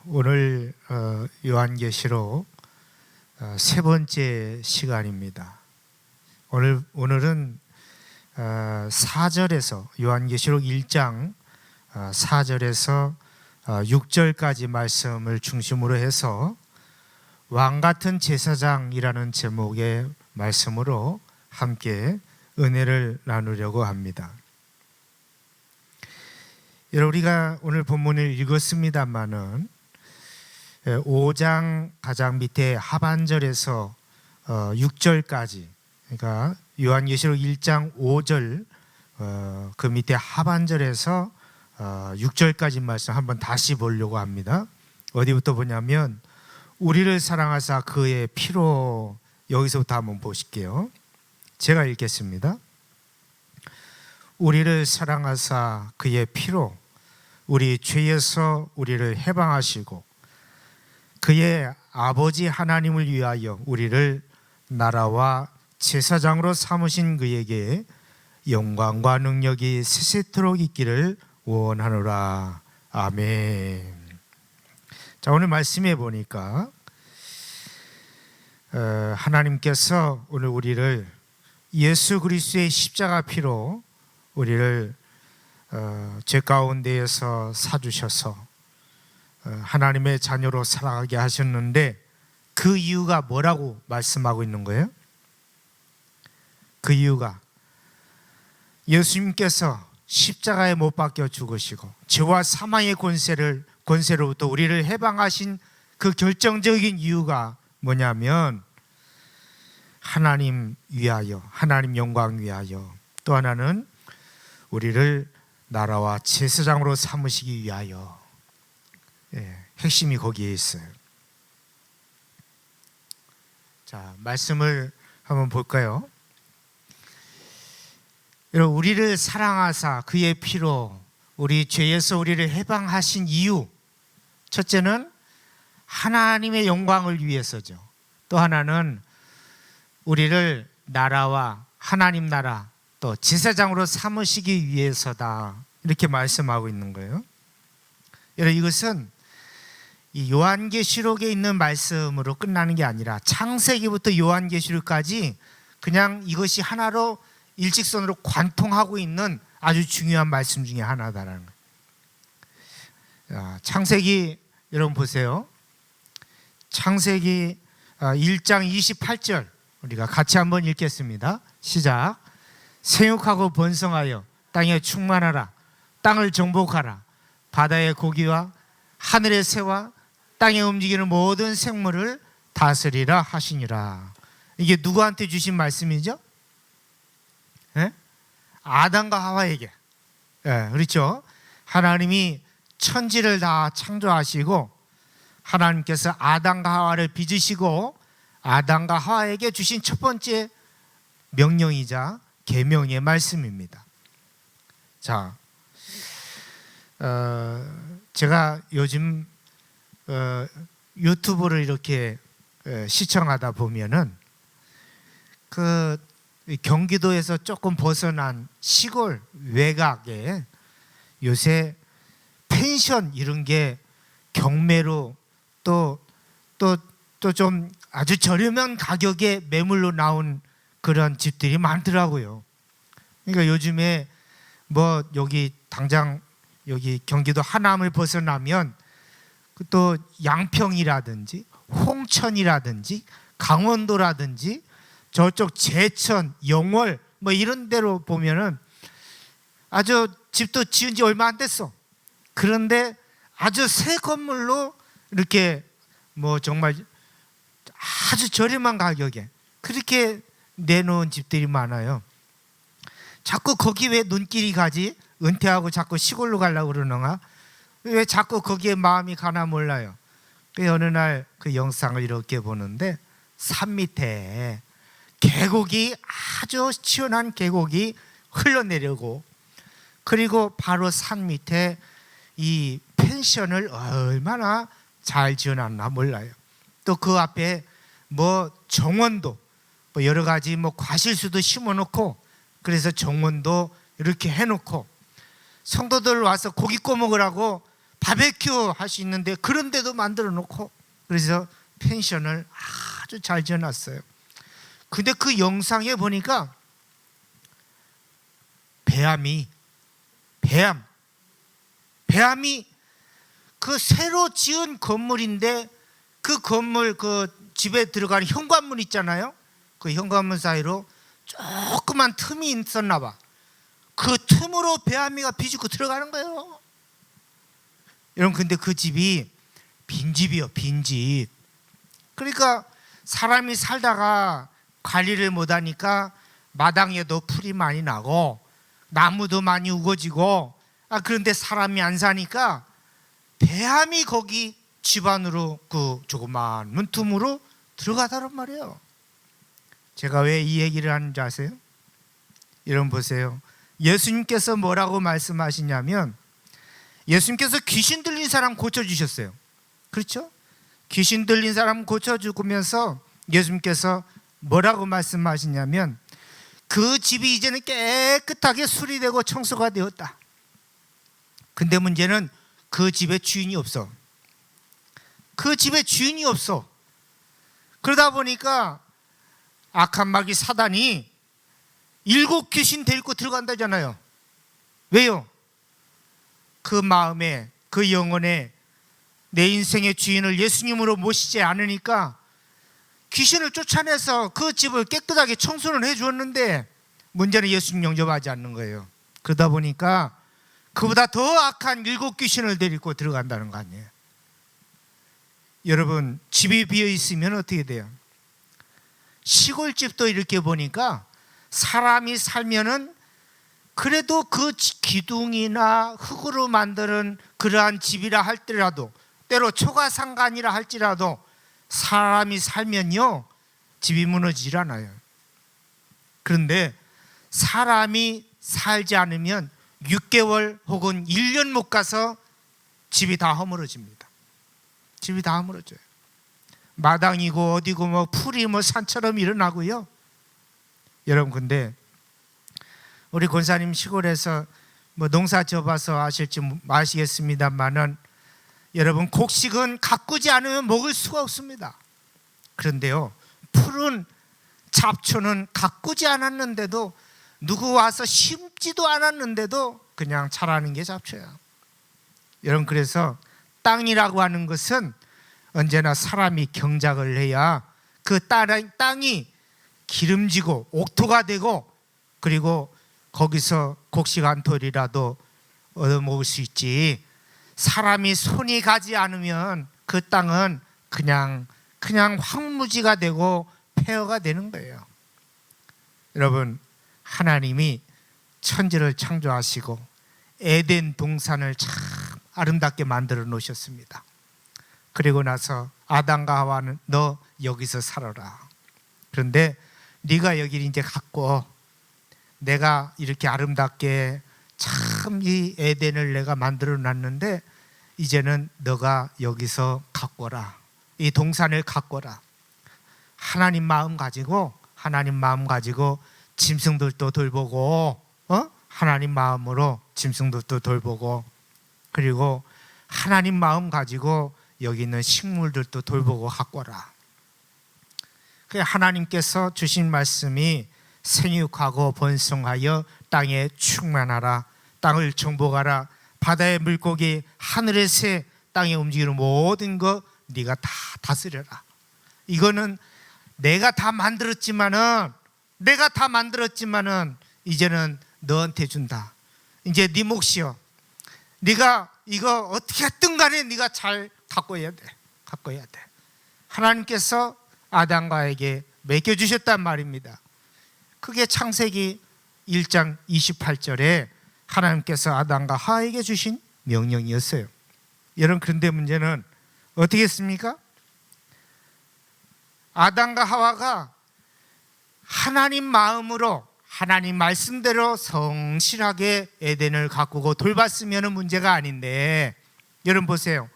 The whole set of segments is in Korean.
오늘 요한계시록 세 번째 시간입니다. 오늘은 4절에서 요한계시록 1장 4절에서 6절까지 말씀을 중심으로 해서 왕같은 제사장이라는 제목의 말씀으로 함께 은혜를 나누려고 합니다. 여러분, 우리가 오늘 본문을 읽었습니다마는 5장 가장 밑에 하반절에서 6절까지, 그러니까 요한계시록 1장 5절 그 밑에 하반절에서 6절까지 말씀 한번 다시 보려고 합니다. 어디부터 보냐면 우리를 사랑하사 그의 피로, 여기서부터 한번 보실게요. 제가 읽겠습니다. 우리를 사랑하사 그의 피로 우리 죄에서 우리를 해방하시고 그의 아버지 하나님을 위하여 우리를 나라와 제사장으로 삼으신 그에게 영광과 능력이 세세토록 있기를 원하노라. 아멘. 자, 오늘 말씀해 보니까 하나님께서 오늘 우리를 예수 그리스도의 십자가 피로 우리를 죄 가운데에서 사주셔서 하나님의 자녀로 살아가게 하셨는데, 그 이유가 뭐라고 말씀하고 있는 거예요? 그 이유가 예수님께서 십자가에 못 박혀 죽으시고 죄와 사망의 권세로부터 우리를 해방하신 그 결정적인 이유가 뭐냐면 하나님 위하여, 하나님 영광 위하여, 또 하나는 우리를 나라와 제사장으로 삼으시기 위하여. 핵심이 거기에 있어요. 자, 말씀을 한번 볼까요? 여러분, 우리를 사랑하사 그의 피로 우리 죄에서 우리를 해방하신 이유, 첫째는 하나님의 영광을 위해서죠. 또 하나는 우리를 나라와 하나님 나라, 또 제사장으로 삼으시기 위해서다, 이렇게 말씀하고 있는 거예요. 여러분, 이것은 이 요한계시록에 있는 말씀으로 끝나는 게 아니라 창세기부터 요한계시록까지 그냥 이것이 하나로 일직선으로 관통하고 있는 아주 중요한 말씀 중에 하나다라는 거예요. 창세기 여러분 보세요. 창세기 1장 28절 우리가 같이 한번 읽겠습니다. 시작. 생육하고 번성하여 땅에 충만하라. 땅을 정복하라. 바다의 고기와 하늘의 새와 땅에 움직이는 모든 생물을 다스리라 하시니라. 이게 누구한테 주신 말씀이죠? 아담과 하와에게. 그렇죠? 하나님이 천지를 다 창조하시고 하나님께서 아담과 하와를 빚으시고 아담과 하와에게 주신 첫 번째 명령이자 계명의 말씀입니다. 자, 제가 요즘 유튜브를 이렇게 시청하다 보면은 그 경기도에서 조금 벗어난 시골 외곽에 요새 펜션 이런 게 경매로 또 좀 아주 저렴한 가격에 매물로 나온 그런 집들이 많더라고요. 그러니까 요즘에 뭐 여기 당장 여기 경기도 하남을 벗어나면 또 양평이라든지 홍천이라든지 강원도라든지 저쪽 제천, 영월 뭐 이런 데로 보면은 아주 집도 지은 지 얼마 안 됐어. 그런데 아주 새 건물로 이렇게 뭐 정말 아주 저렴한 가격에 그렇게 내놓은 집들이 많아요. 자꾸 거기 왜 눈길이 가지? 은퇴하고 자꾸 시골로 가려고 그러는가? 왜 자꾸 거기에 마음이 가나 몰라요. 그 어느 날 그 영상을 이렇게 보는데 산 밑에 계곡이, 아주 시원한 계곡이 흘러내리고, 그리고 바로 산 밑에 이 펜션을 얼마나 잘 지어놨나 몰라요. 또 그 앞에 뭐 정원도 뭐 여러 가지 뭐 과실수도 심어놓고, 그래서 정원도 이렇게 해놓고 성도들 와서 고기 구워 먹으라고 바베큐 할 수 있는데 그런 데도 만들어 놓고, 그래서 펜션을 아주 잘 지어놨어요. 근데 그 영상에 보니까 배암이 그 새로 지은 건물인데, 그 건물 그 집에 들어가는 현관문 있잖아요. 그 현관문 사이로 조그만 틈이 있었나 봐. 그 틈으로 배암이가 비집고 들어가는 거예요. 여러분, 근데 그 집이 빈집이요, 빈집. 그러니까 사람이 살다가 관리를 못하니까 마당에도 풀이 많이 나고 나무도 많이 우거지고, 그런데 사람이 안 사니까 배암이 거기 집 안으로 그 조그만 문틈으로 들어가더란 말이에요. 제가 왜 이 얘기를 하는지 아세요? 여러분 보세요. 예수님께서 뭐라고 말씀하시냐면, 예수님께서 귀신 들린 사람 고쳐주셨어요. 그렇죠? 귀신 들린 사람 고쳐주면서 예수님께서 뭐라고 말씀하시냐면, 그 집이 이제는 깨끗하게 수리되고 청소가 되었다. 근데 문제는 그 집에 주인이 없어. 그 집에 주인이 없어. 그러다 보니까 악한 마귀 사단이 7 귀신 데리고 들어간다잖아요. 왜요? 그 마음에, 그 영혼에 내 인생의 주인을 예수님으로 모시지 않으니까 귀신을 쫓아내서 그 집을 깨끗하게 청소는 해주었는데, 문제는 예수님 영접하지 않는 거예요. 그러다 보니까 그보다 더 악한 7 귀신을 데리고 들어간다는 거 아니에요. 여러분, 집이 비어 있으면 어떻게 돼요? 시골집도 이렇게 보니까 사람이 살면은 그래도 그 기둥이나 흙으로 만드는 그러한 집이라 할지라도, 때로 초가상간이라 할지라도 사람이 살면요, 집이 무너지질 않아요. 그런데 사람이 살지 않으면 6개월 혹은 1년 못 가서 집이 다 허물어집니다. 집이 다 허물어져요. 마당이고 어디고 뭐 풀이 뭐 산처럼 일어나고요. 여러분, 근데 우리 권사님 시골에서 뭐 농사 지어봐서 아실지 아시겠습니다만은, 여러분, 곡식은 가꾸지 않으면 먹을 수가 없습니다. 그런데요, 풀은, 잡초는 가꾸지 않았는데도, 누구 와서 심지도 않았는데도 그냥 자라는 게 잡초야. 여러분, 그래서 땅이라고 하는 것은 언제나 사람이 경작을 해야 그 땅이 기름지고 옥토가 되고, 그리고 거기서 곡식 한 톨이라도 얻어먹을 수 있지, 사람이 손이 가지 않으면 그 땅은 그냥 황무지가 되고 폐허가 되는 거예요. 여러분, 하나님이 천지를 창조하시고 에덴 동산을 참 아름답게 만들어 놓으셨습니다. 그리고 나서 아담과 하와는 너 여기서 살아라. 그런데 네가 여기를 이제 갖고, 내가 이렇게 아름답게 참 이 에덴을 내가 만들어 놨는데 이제는 너가 여기서 가꿔라. 이 동산을 가꿔라. 하나님 마음 가지고 짐승들도 돌보고, 하나님 마음으로 짐승들도 돌보고, 그리고 하나님 마음 가지고 여기 있는 식물들도 돌보고 가꿔라. 하나님께서 주신 말씀이 생육하고 번성하여 땅에 충만하라. 땅을 정복하라. 바다의 물고기, 하늘의 새, 땅에 움직이는 모든 것 네가 다 다스려라. 이거는 내가 다 만들었지만은 이제는 너한테 준다. 이제 네 몫이요. 네가 이거 어떻게 했든 간에 네가 잘 가꿔야 돼. 하나님께서 아담과에게 맡겨주셨단 말입니다. 그게 창세기 1장 28절에 하나님께서 아담과 하와에게 주신 명령이었어요. 여러분, 그런데 문제는 어떻게 했습니까? 아담과 하와가 하나님 마음으로, 하나님 말씀대로 성실하게 에덴을 가꾸고 돌봤으면 문제가 아닌데, 여러분 보세요.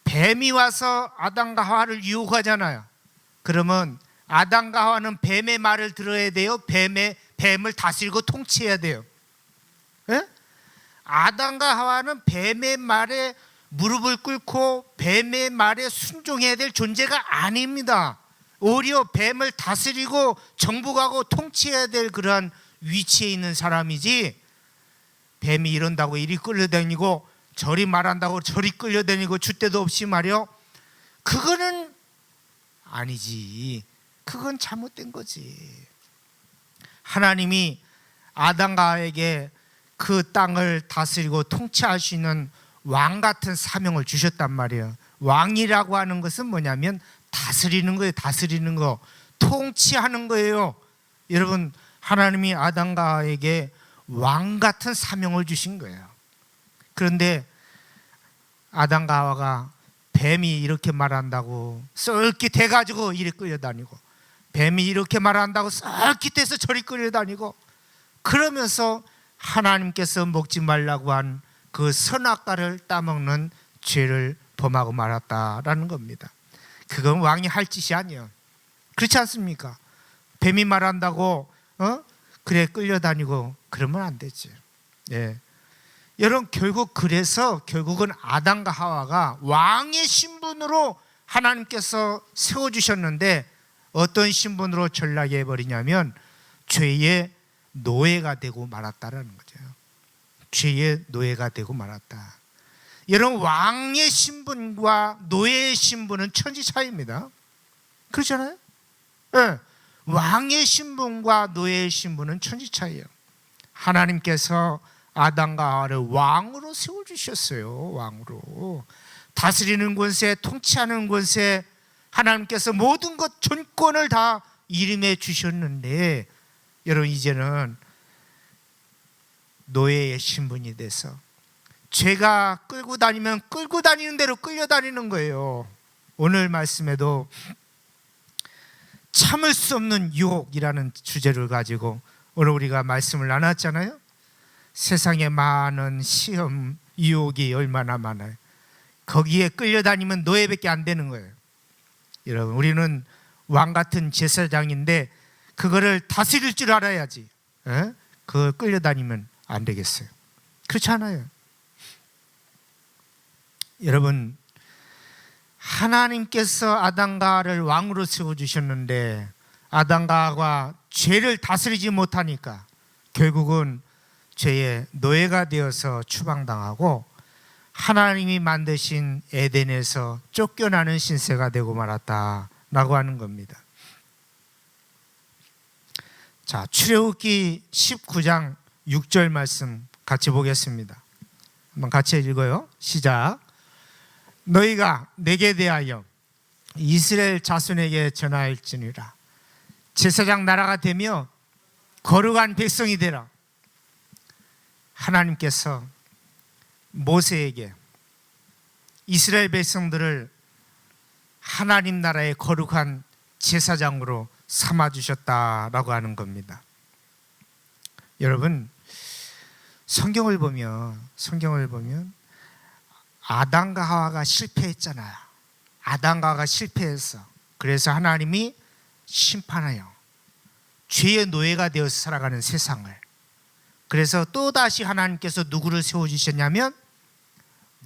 뱀이 와서 아담과 하와를 유혹하잖아요. 그러면 아담과 하와는 뱀의 말을 들어야 돼요? 뱀을 다스리고 통치해야 돼요? 예? 아담과 하와는 뱀의 말에 무릎을 꿇고 뱀의 말에 순종해야 될 존재가 아닙니다. 오히려 뱀을 다스리고 정복하고 통치해야 될 그러한 위치에 있는 사람이지, 뱀이 이런다고 이리 끌려다니고 저리 말한다고 저리 끌려다니고 줏대도 없이 말이요, 그거는 아니지. 그건 잘못된 거지. 하나님이 아담과 하와에게 그 땅을 다스리고 통치할 수 있는 왕 같은 사명을 주셨단 말이에요. 왕이라고 하는 것은 뭐냐면 다스리는 거예요. 다스리는 거, 통치하는 거예요. 여러분, 하나님이 아담과 하와에게 왕 같은 사명을 주신 거예요. 그런데 아담과 하와가 뱀이 이렇게 말한다고 썰깃해가지고 이리 끌려다니고, 뱀이 이렇게 말한다고 썰깃해서 저리 끌려다니고, 그러면서 하나님께서 먹지 말라고 한 그 선악과를 따먹는 죄를 범하고 말았다라는 겁니다. 그건 왕이 할 짓이 아니에요. 그렇지 않습니까? 뱀이 말한다고 그래 끌려다니고 그러면 안 되지. 예. 여러분, 결국은 아담과 하와가 왕의 신분으로 하나님께서 세워주셨는데, 어떤 신분으로 전락해 버리냐면 죄의 노예가 되고 말았다라는 거죠. 죄의 노예가 되고 말았다. 여러분, 왕의 신분과 노예의 신분은 천지 차이입니다. 그렇잖아요? 네. 왕의 신분과 노예의 신분은 천지 차이예요. 하나님께서 아담과 하와를 왕으로 세워주셨어요. 왕으로 다스리는 권세, 통치하는 권세, 하나님께서 모든 것 전권을 다 이름해 주셨는데, 여러분, 이제는 노예의 신분이 돼서 죄가 끌고 다니면 끌고 다니는 대로 끌려다니는 거예요. 오늘 말씀에도 참을 수 없는 유혹이라는 주제를 가지고 오늘 우리가 말씀을 나눴잖아요. 세상에 많은 시험, 유혹이 얼마나 많아요. 거기에 끌려다니면 노예밖에 안 되는 거예요. 여러분, 우리는 왕 같은 제사장인데 그거를 다스릴 줄 알아야지. 그걸 끌려다니면 안 되겠어요. 그렇지 않아요. 여러분, 하나님께서 아담과 하와를 왕으로 세워주셨는데 아담과 하와가 죄를 다스리지 못하니까 결국은 죄의 노예가 되어서 추방당하고 하나님이 만드신 에덴에서 쫓겨나는 신세가 되고 말았다라고 하는 겁니다. 자, 출애굽기 19장 6절 말씀 같이 보겠습니다. 한번 같이 읽어요. 시작. 너희가 내게 대하여 이스라엘 자손에게 전하일지니라. 제사장 나라가 되며 거룩한 백성이 되라. 하나님께서 모세에게 이스라엘 백성들을 하나님 나라의 거룩한 제사장으로 삼아주셨다라고 하는 겁니다. 여러분, 성경을 보면 아담과 하와가 실패했잖아요. 아담과 하와가 실패했어. 그래서 하나님이 심판하여 죄의 노예가 되어서 살아가는 세상을, 그래서 또다시 하나님께서 누구를 세워주셨냐면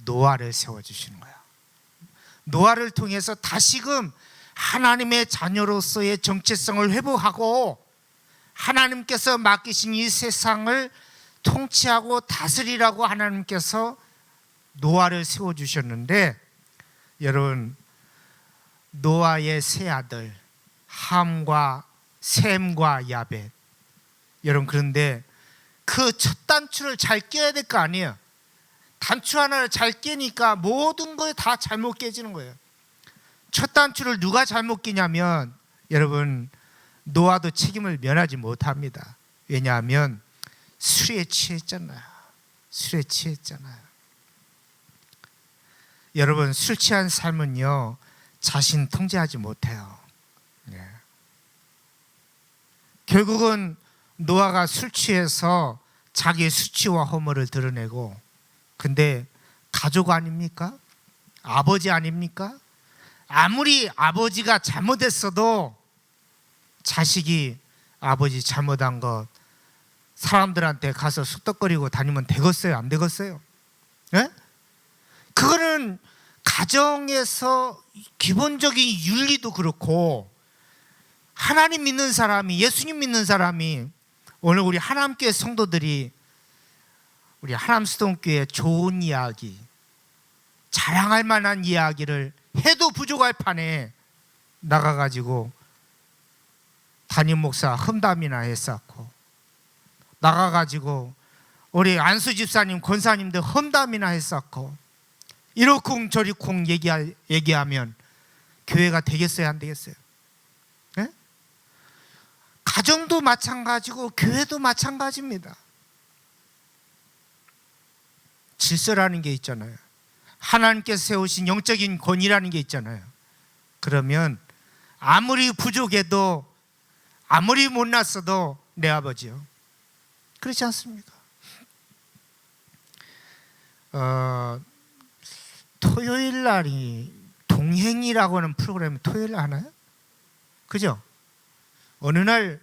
노아를 세워주시는 거예요. 노아를 통해서 다시금 하나님의 자녀로서의 정체성을 회복하고 하나님께서 맡기신 이 세상을 통치하고 다스리라고 하나님께서 노아를 세워주셨는데, 여러분, 노아의 세 아들 함과 셈과 야벳, 여러분, 그런데 그 첫 단추를 잘 끼워야 될 거 아니에요. 단추 하나를 잘 끼니까 모든 거 다 잘못 깨지는 거예요. 첫 단추를 누가 잘못 끼냐면, 여러분, 노아도 책임을 면하지 못합니다. 왜냐하면 술에 취했잖아요. 술에 취했잖아요. 여러분, 술 취한 삶은요, 자신 통제하지 못해요. 결국은 노아가 술 취해서 자기의 수치와 허물을 드러내고, 근데 가족 아닙니까? 아버지 아닙니까? 아무리 아버지가 잘못했어도 자식이 아버지 잘못한 것 사람들한테 가서 쑥덕거리고 다니면 되겠어요? 안 되겠어요? 예? 그거는 가정에서 기본적인 윤리도 그렇고, 하나님 믿는 사람이, 예수님 믿는 사람이, 오늘 우리 하나님교회 성도들이 우리 하남수동교회 좋은 이야기, 자랑할 만한 이야기를 해도 부족할 판에 나가가지고 담임 목사 험담이나 했었고, 나가가지고 우리 안수 집사님, 권사님들 험담이나 했었고, 이러쿵 저리쿵 얘기하면 교회가 되겠어요, 안 되겠어요? 네? 가정도 마찬가지고 교회도 마찬가지입니다. 질서라는 게 있잖아요. 하나님께서 세우신 영적인 권위라는 게 있잖아요. 그러면 아무리 부족해도, 아무리 못났어도 내 아버지요. 그렇지 않습니까? 토요일 날이 동행이라고 하는 프로그램이 토요일 날 하나요? 그죠? 어느 날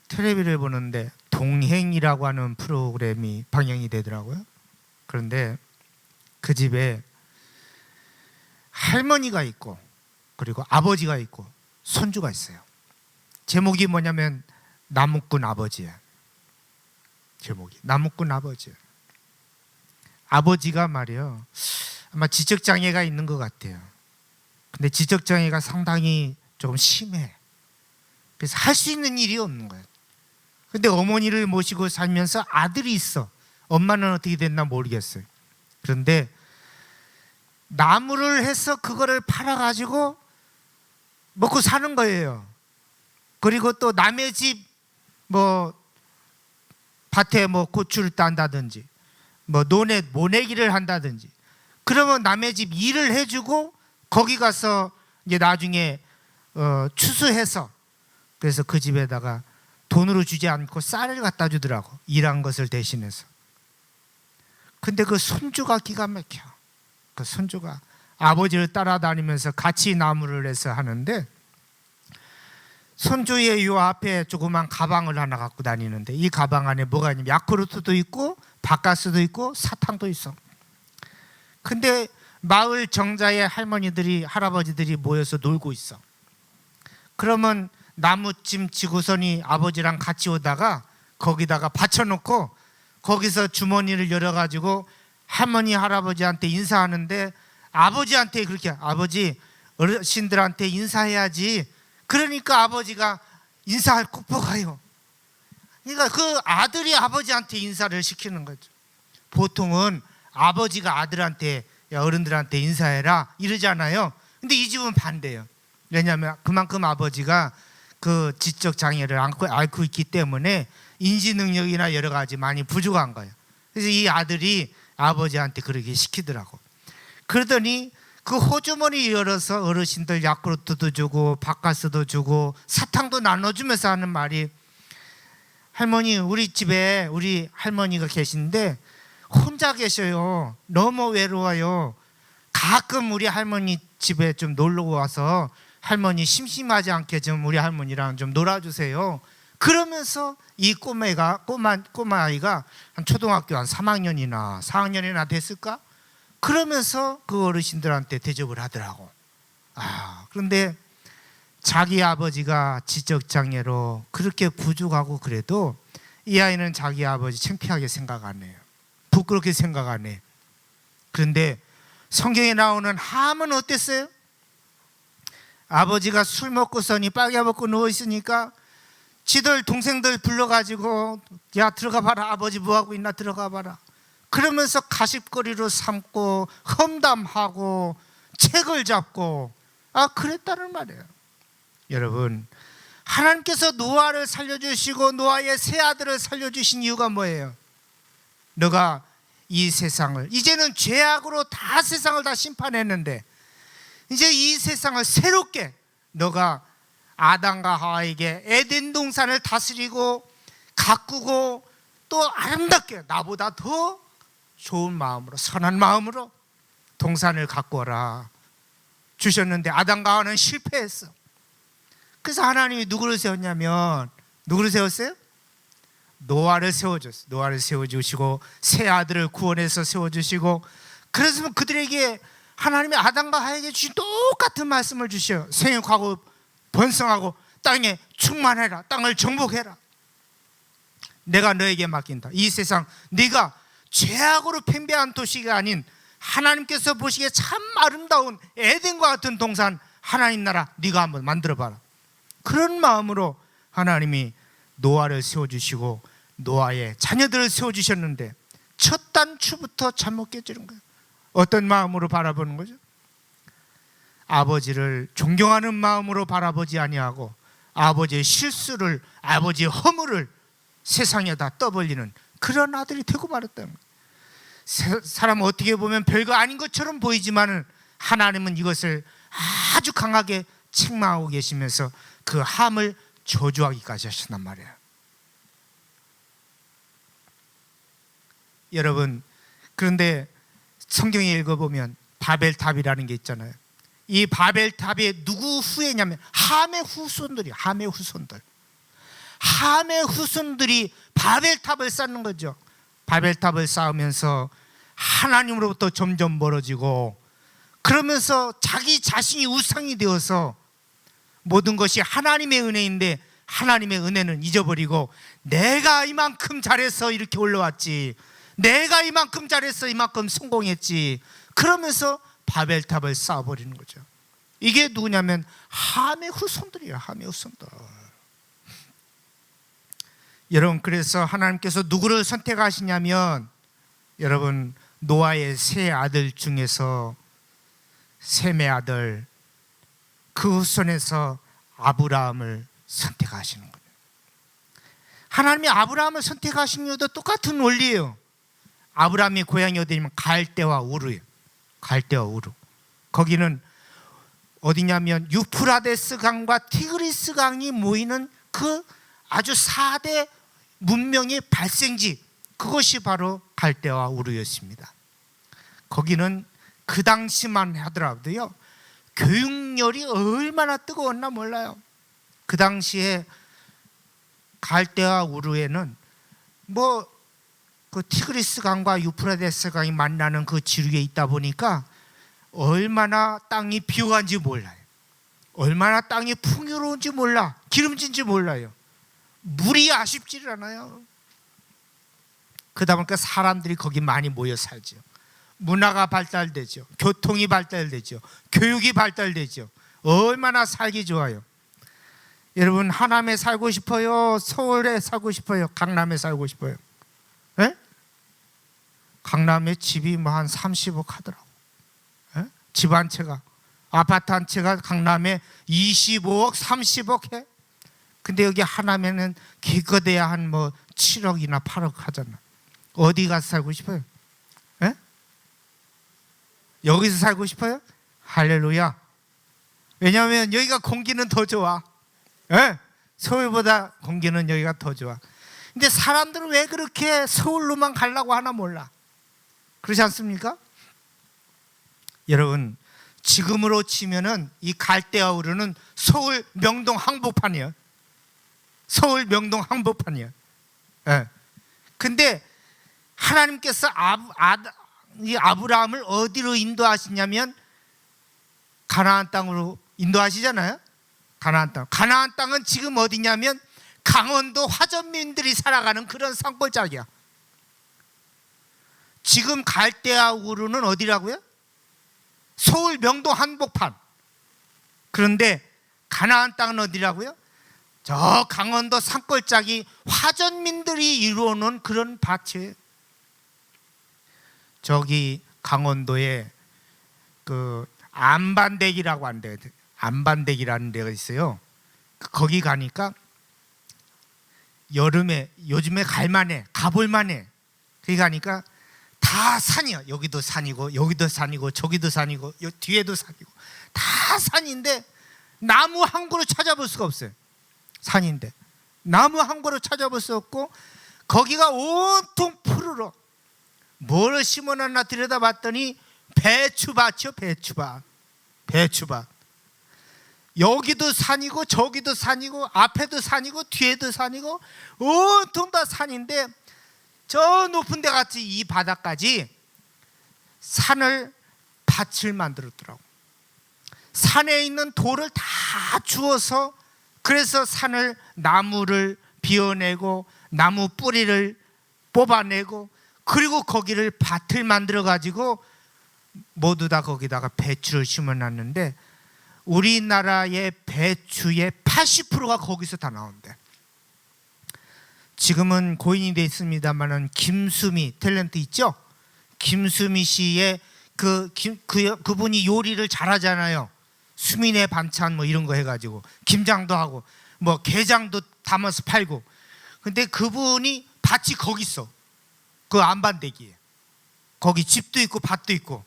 텔레비를 보는데 동행이라고 하는 프로그램이 방영이 되더라고요. 그런데 그 집에 할머니가 있고, 그리고 아버지가 있고, 손주가 있어요. 제목이 뭐냐면 나무꾼 아버지예요. 제목이 나무꾼 아버지예요. 아버지가 말이요, 아마 지적장애가 있는 것 같아요. 근데 지적장애가 상당히 좀 심해. 그래서 할 수 있는 일이 없는 거예요. 근데 어머니를 모시고 살면서 아들이 있어. 엄마는 어떻게 됐나 모르겠어요. 그런데 나무를 해서 그거를 팔아가지고 먹고 사는 거예요. 그리고 또 남의 집 밭에 고추를 딴다든지, 논에 모내기를 한다든지, 그러면 남의 집 일을 해주고 거기 가서 이제 나중에 추수해서, 그래서 그 집에다가 돈으로 주지 않고 쌀을 갖다 주더라고, 일한 것을 대신해서. 근데 그 손주가 기가 막혀. 그 손주가 아버지를 따라다니면서 같이 나무를 해서 하는데, 손주의 요 앞에 조그만 가방을 하나 갖고 다니는데, 이 가방 안에 뭐가 있냐면 야쿠르트도 있고 바카스도 있고 사탕도 있어. 근데 마을 정자의 할머니들이, 할아버지들이 모여서 놀고 있어. 그러면 나무찜 지구선이 아버지랑 같이 오다가 거기다가 받쳐놓고 거기서 주머니를 열어가지고 할머니 할아버지한테 인사하는데, 아버지한테 그렇게, 아버지 어르신들한테 인사해야지. 그러니까 아버지가 인사할 국보가요. 그러니까 그 아들이 아버지한테 인사를 시키는 거죠. 보통은 아버지가 아들한테, 야, 어른들한테 인사해라 이러잖아요. 근데 이 집은 반대예요. 왜냐하면 그만큼 아버지가 그 지적 장애를 앓고 있기 때문에 인지 능력이나 여러 가지 많이 부족한 거예요. 그래서 이 아들이 아버지한테 그렇게 시키더라고. 그러더니 그 호주머니 열어서 어르신들 야쿠르트도 주고 바카스도 주고 사탕도 나눠주면서 하는 말이, 할머니, 우리 집에 우리 할머니가 계신데 혼자 계셔요. 너무 외로워요. 가끔 우리 할머니 집에 좀 놀러 와서 할머니 심심하지 않게 좀 우리 할머니랑 좀 놀아주세요. 그러면서 이 꼬마아이가 한 초등학교 한 3학년이나 4학년이나 됐을까? 그러면서 그 어르신들한테 대접을 하더라고. 그런데 자기 아버지가 지적장애로 그렇게 부족하고 그래도 이 아이는 자기 아버지 창피하게 생각 안 해요. 부끄럽게 생각 안 해. 그런데 성경에 나오는 함은 어땠어요? 아버지가 술 먹고서니 빨개 먹고 누워 있으니까 지들 동생들 불러가지고, 야, 들어가 봐라, 아버지 뭐하고 있나 들어가 봐라. 그러면서 가십거리로 삼고 험담하고 책을 잡고 그랬다는 말이에요. 여러분, 하나님께서 노아를 살려주시고 노아의 세 아들을 살려주신 이유가 뭐예요? 너가 이 세상을, 이제는 죄악으로 다 세상을 다 심판했는데 이제 이 세상을 새롭게 너가 아담과 하와에게 에덴 동산을 다스리고 가꾸고 또 아름답게 나보다 더 좋은 마음으로, 선한 마음으로 동산을 가꾸어라 주셨는데 아담과 하와는 실패했어. 그래서 하나님이 누구를 세웠냐면, 누구를 세웠어요? 노아를 세워줬어요. 노아를 세워주시고 세 아들을 구원해서 세워주시고, 그래서 그들에게 하나님의 아담과 하에게 주신 똑같은 말씀을 주셔요. 생육하고 번성하고 땅에 충만해라. 땅을 정복해라. 내가 너에게 맡긴다. 이 세상 네가 죄악으로 팽배한 도시가 아닌 하나님께서 보시기에 참 아름다운 에덴과 같은 동산, 하나님 나라 네가 한번 만들어봐라. 그런 마음으로 하나님이 노아를 세워주시고 노아의 자녀들을 세워주셨는데 첫 단추부터 잘못 깨지는 거예요. 어떤 마음으로 바라보는 거죠? 아버지를 존경하는 마음으로 바라보지 아니하고 아버지의 실수를, 아버지의 허물을 세상에다 떠벌리는 그런 아들이 되고 말았다는 거예요. 사람은 어떻게 보면 별거 아닌 것처럼 보이지만 하나님은 이것을 아주 강하게 책망하고 계시면서 그 함을 저주하기까지 하신단 말이에요. 여러분, 그런데 성경에 읽어보면 바벨탑이라는 게 있잖아요. 이 바벨탑이 누구 후예냐면 함의 후손들이, 함의 후손들이 바벨탑을 쌓는 거죠. 바벨탑을 쌓으면서 하나님으로부터 점점 멀어지고, 그러면서 자기 자신이 우상이 되어서 모든 것이 하나님의 은혜인데 하나님의 은혜는 잊어버리고, 내가 이만큼 잘해서 이렇게 올라왔지, 내가 이만큼 잘해서 이만큼 성공했지, 그러면서 바벨탑을 쌓아버리는 거죠. 이게 누구냐면 함의 후손들이에요. 함의 후손들. 여러분, 그래서 하나님께서 누구를 선택하시냐면, 여러분, 노아의 세 아들 중에서 셈의 아들, 그 후손에서 아브라함을 선택하시는 거예요. 하나님이 아브라함을 선택하신 이유도 똑같은 원리예요. 아브라함이 고향이 어디냐면 갈대와 우르예요. 갈대와 우르. 거기는 어디냐면 유프라데스 강과 티그리스 강이 모이는 그 아주 4대 문명의 발생지, 그것이 바로 갈대와 우르였습니다. 거기는 그 당시만 하더라도요, 교육열이 얼마나 뜨거웠나 몰라요. 그 당시에 갈대와 우르에는 그 티그리스 강과 유프라데스 강이 만나는 그 지류에 있다 보니까 얼마나 땅이 비옥한지 몰라요. 얼마나 땅이 풍요로운지 몰라. 기름진지 몰라요. 물이 아쉽지를 않아요. 그러다 보니까 사람들이 거기 많이 모여 살죠. 문화가 발달되죠. 교통이 발달되죠. 교육이 발달되죠. 얼마나 살기 좋아요. 여러분, 하남에 살고 싶어요? 서울에 살고 싶어요? 강남에 살고 싶어요? 에? 강남에 집이 한 30억 하더라고. 에? 집 한 채가, 아파트 한 채가 강남에 25억, 30억 해. 근데 여기 하남에는 기껏해야 한 7억이나 8억 하잖아. 어디 가서 살고 싶어요? 에? 여기서 살고 싶어요? 할렐루야. 왜냐하면 여기가 공기는 더 좋아. 에? 서울보다 공기는 여기가 더 좋아. 근데 사람들은 왜 그렇게 서울로만 가려고 하나 몰라. 그렇지 않습니까? 여러분, 지금으로 치면은 이 갈대와 우르는 서울 명동 항복판이에요. 서울 명동 항복판이에요. 예. 근데 하나님께서 이 아브라함을 어디로 인도하시냐면 가나안 땅으로 인도하시잖아요. 가나안 땅. 가나안 땅은 지금 어디냐면 강원도 화전민들이 살아가는 그런 산골짜기야. 지금 갈대와 우르는 어디라고요? 서울 명동 한복판. 그런데 가나안 땅은 어디라고요? 저 강원도 산골짜기 화전민들이 이루어놓은 그런 밭이에요. 저기 강원도에 그 안반대기라고 하는데, 안반대기라는 데가 있어요. 거기 가니까 여름에, 요즘에 갈만해, 가볼만해. 거기 가니까 다 산이야. 여기도 산이고 여기도 산이고 저기도 산이고 뒤에도 산이고 다 산인데 나무 한 그루 찾아볼 수가 없어요. 산인데 나무 한 그루 찾아볼 수 없고, 거기가 온통 푸르러. 뭘 심어놨나 들여다봤더니 배추밭이요. 배추밭. 여기도 산이고 저기도 산이고 앞에도 산이고 뒤에도 산이고 온통 다 산인데 저 높은 데 같이 이 바다까지 산을 밭을 만들었더라고. 산에 있는 돌을 다 주워서, 그래서 산을, 나무를 비워내고 나무 뿌리를 뽑아내고, 그리고 거기를 밭을 만들어 가지고 모두 다 거기다가 배추를 심어놨는데 우리나라의 배추의 80%가 거기서 다 나온대. 지금은 고인이 돼 있습니다만은 김수미 탤런트 있죠? 김수미 씨의 그분이 요리를 잘하잖아요. 수민의 반찬 뭐 이런 거 해가지고 김장도 하고 뭐 게장도 담아서 팔고. 근데 그분이 밭이 거기 있어. 그 안반대기에. 거기 집도 있고 밭도 있고.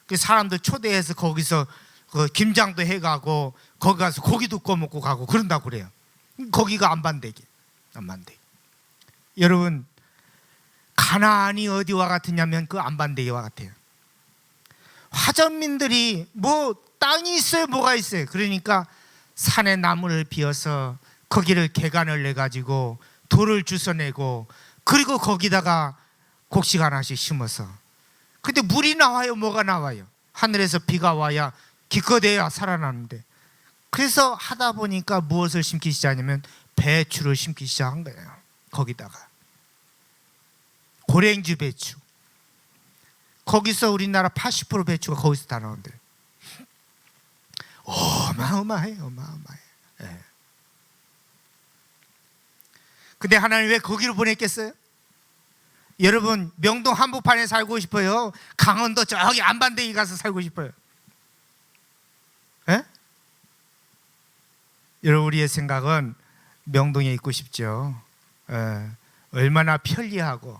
그 사람들 초대해서 거기서 그 김장도 해가고 거기 가서 고기도 구워 먹고 가고 그런다고 그래요. 거기가 안반대기. 안반대기. 여러분, 가나안이 어디와 같으냐면 그 안반대기와 같아요. 화전민들이 뭐 땅이 있어요, 뭐가 있어요. 그러니까 산에 나무를 비워서 거기를 개간을 내가지고 돌을 주워내고, 그리고 거기다가 곡식 하나씩 심어서. 근데 물이 나와요, 뭐가 나와요? 하늘에서 비가 와야 기껏해야 살아나는데. 그래서 하다 보니까 무엇을 심기 시작하냐면 배추를 심기 시작한 거예요. 거기다가 고랭주 배추. 거기서 우리나라 80% 배추가 거기서 다 나온대. 어마어마해요, 어마어마해. 네. 근데 하나님 왜 거기로 보냈겠어요? 여러분, 명동 한복판에 살고 싶어요? 강원도 저기 안반대기 가서 살고 싶어요? 예? 여러분, 우리의 생각은 명동에 있고 싶죠. 예. 얼마나 편리하고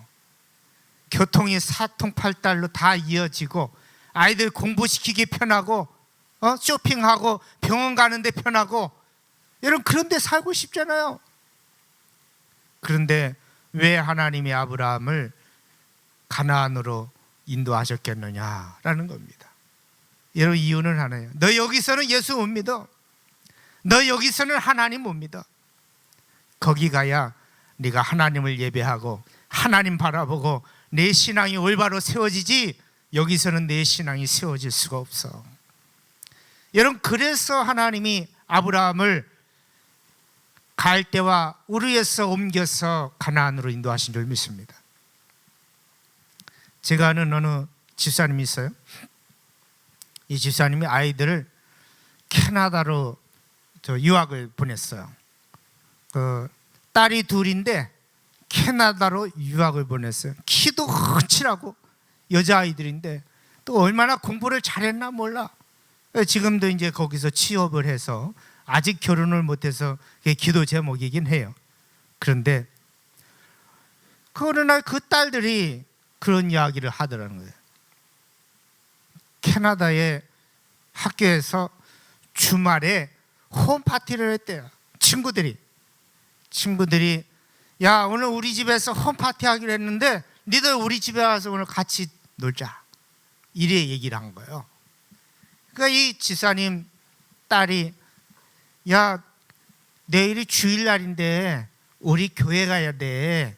교통이 사통팔달로 다 이어지고 아이들 공부시키기 편하고 쇼핑하고 병원 가는데 편하고, 여러분 그런 데 살고 싶잖아요. 그런데 왜 하나님이 아브라함을 가나안으로 인도하셨겠느냐라는 겁니다. 여러분, 이유는 하나예요. 너 여기서는 예수 못 믿어. 너 여기서는 하나님 못 믿어. 거기 가야 네가 하나님을 예배하고 하나님 바라보고 내 신앙이 올바로 세워지지, 여기서는 내 신앙이 세워질 수가 없어. 여러분, 그래서 하나님이 아브라함을 갈대와 우르에서 옮겨서 가나안으로 인도하신 줄 믿습니다. 제가 아는 어느 집사님이 있어요. 이 집사님이 아이들을 캐나다로 유학을 보냈어요. 딸이 둘인데 캐나다로 유학을 보냈어요. 키도 훤칠하고 여자아이들인데 또 얼마나 공부를 잘했나 몰라. 지금도 이제 거기서 취업을 해서 아직 결혼을 못해서 기도 제목이긴 해요. 그런데 어느 날 그 딸들이 그런 이야기를 하더라는 거예요. 캐나다의 학교에서 주말에 홈파티를 했대요. 친구들이 야, 오늘 우리 집에서 홈파티 하기로 했는데 니들 우리 집에 와서 오늘 같이 놀자, 이래 얘기를 한 거예요. 그러니까 이 지사님 딸이 야, 내일이 주일날인데 우리 교회 가야 돼.